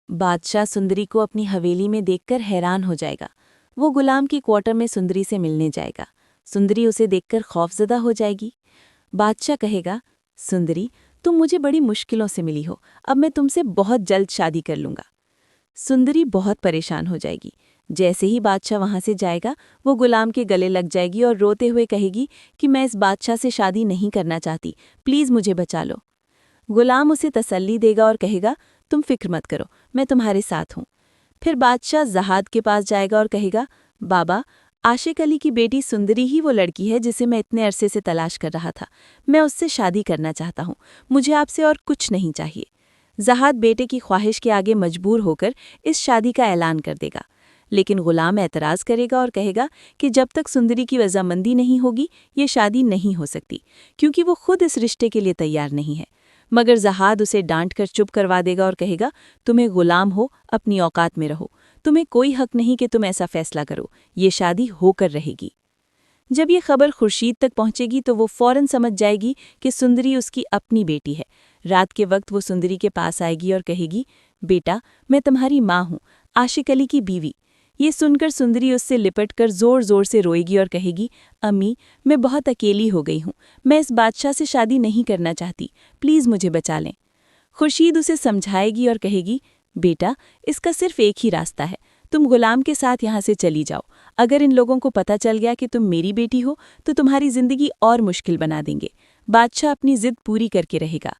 बादशाह सुंदरी को अपनी हवेली में देखकर हैरान हो जाएगा। वो गुलाम की क्वार्टर में सुंदरी से मिलने जाएगा। सुंदरी उसे देखकर खौफजदा हो जाएगी। बादशाह कहेगा, सुंदरी, तुम मुझे बड़ी मुश्किलों से मिली हो, अब मैं तुमसे बहुत जल्द शादी कर लूंगा। सुंदरी बहुत परेशान हो जाएगी। जैसे ही बादशाह वहां से जाएगा, वो गुलाम के गले लग जाएगी और रोते हुए कहेगी कि मैं इस बादशाह से शादी नहीं करना चाहती, प्लीज़ मुझे बचा लो। गुलाम उसे तसल्ली देगा और कहेगा, तुम फिक्र मत करो, मैं तुम्हारे साथ हूँ। फिर बादशाह जहाद के पास जाएगा और कहेगा, बाबा, आशिक अली की बेटी सुंदरी ही वो लड़की है जिसे मैं इतने अरसे से तलाश कर रहा था। मैं उससे शादी करना चाहता हूँ, मुझे आपसे और कुछ नहीं चाहिए। जहाद बेटे की ख्वाहिश के आगे मजबूर होकर इस शादी का ऐलान कर देगा। लेकिन गुलाम एतराज़ करेगा और कहेगा कि जब तक सुंदरी की रजामंदी नहीं होगी, ये शादी नहीं हो सकती, क्योंकि वो खुद इस रिश्ते के लिए तैयार नहीं है। मगर जहाद उसे डांट कर चुप करवा देगा और कहेगा, तुम्हें गुलाम हो, अपनी औकात में रहो, तुम्हें कोई हक नहीं कि तुम ऐसा फैसला करो, ये शादी होकर रहेगी। जब ये खबर खुर्शीद तक पहुंचेगी तो वो फौरन समझ जाएगी कि सुंदरी उसकी अपनी बेटी है। रात के वक्त वो सुंदरी के पास आएगी और कहेगी, बेटा, मैं तुम्हारी माँ हूँ, आशिक अली की बीवी। ये सुनकर सुंदरी उससे लिपटकर जोर जोर से रोएगी और कहेगी, अम्मी, मैं बहुत अकेली हो गई हूँ, मैं इस बादशाह से शादी नहीं करना चाहती, प्लीज़ मुझे बचा लें। खुर्शीद उसे समझाएगी और कहेगी, बेटा, इसका सिर्फ एक ही रास्ता है, तुम गुलाम के साथ यहाँ से चली जाओ। अगर इन लोगों को पता चल गया कि तुम मेरी बेटी हो तो तुम्हारी जिंदगी और मुश्किल बना देंगे। बादशाह अपनी जिद पूरी करके रहेगा।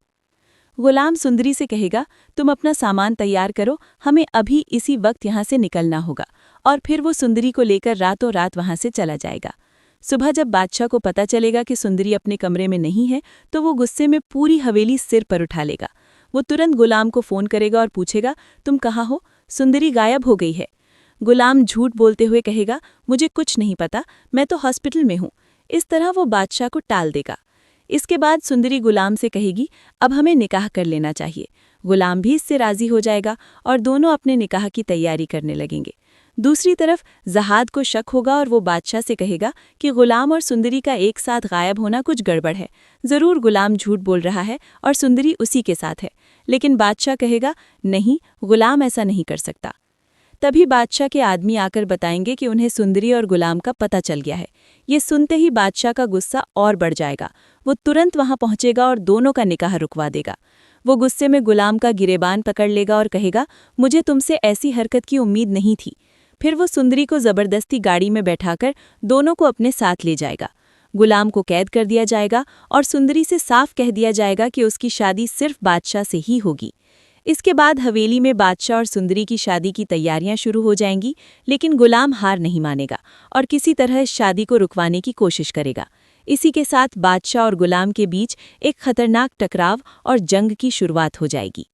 गुलाम सुंदरी से कहेगा, तुम अपना सामान तैयार करो, हमें अभी इसी वक्त यहाँ से निकलना होगा। और फिर वो सुंदरी को लेकर रातों रात वहाँ से चला जाएगा। सुबह जब बादशाह को पता चलेगा कि सुंदरी अपने कमरे में नहीं है, तो वो गुस्से में पूरी हवेली सिर पर उठा लेगा। वो तुरंत गुलाम को फ़ोन करेगा और पूछेगा, तुम कहाँ हो? सुंदरी गायब हो गई है। गुलाम झूठ बोलते हुए कहेगा, मुझे कुछ नहीं पता, मैं तो हॉस्पिटल में हूँ। इस तरह वो बादशाह को टाल देगा। इसके बाद सुंदरी गुलाम से कहेगी, अब हमें निकाह कर लेना चाहिए। गुलाम भी इससे राजी हो जाएगा और दोनों अपने निकाह की तैयारी करने लगेंगे। दूसरी तरफ जहाद को शक होगा और वो बादशाह से कहेगा कि गुलाम और सुंदरी का एक साथ गायब होना कुछ गड़बड़ है। ज़रूर गुलाम झूठ बोल रहा है और सुंदरी उसी के साथ है। लेकिन बादशाह कहेगा, नहीं, गुलाम ऐसा नहीं कर सकता। तभी बादशाह के आदमी आकर बताएंगे कि उन्हें सुंदरी और गुलाम का पता चल गया है। ये सुनते ही बादशाह का गुस्सा और बढ़ जाएगा। वो तुरंत वहां पहुंचेगा और दोनों का निकाह रुकवा देगा। वो गुस्से में गुलाम का गिरेबान पकड़ लेगा और कहेगा, मुझे तुमसे ऐसी हरकत की उम्मीद नहीं थी। फिर वो सुंदरी को जबरदस्ती गाड़ी में बैठाकर दोनों को अपने साथ ले जाएगा। गुलाम को कैद कर दिया जाएगा और सुंदरी से साफ कह दिया जाएगा कि उसकी शादी सिर्फ बादशाह से ही होगी। इसके बाद हवेली में बादशाह और सुंदरी की शादी की तैयारियां शुरू हो जाएंगी। लेकिन गुलाम हार नहीं मानेगा और किसी तरह इस शादी को रुकवाने की कोशिश करेगा। इसी के साथ बादशाह और गुलाम के बीच एक खतरनाक टकराव और जंग की शुरुआत हो जाएगी।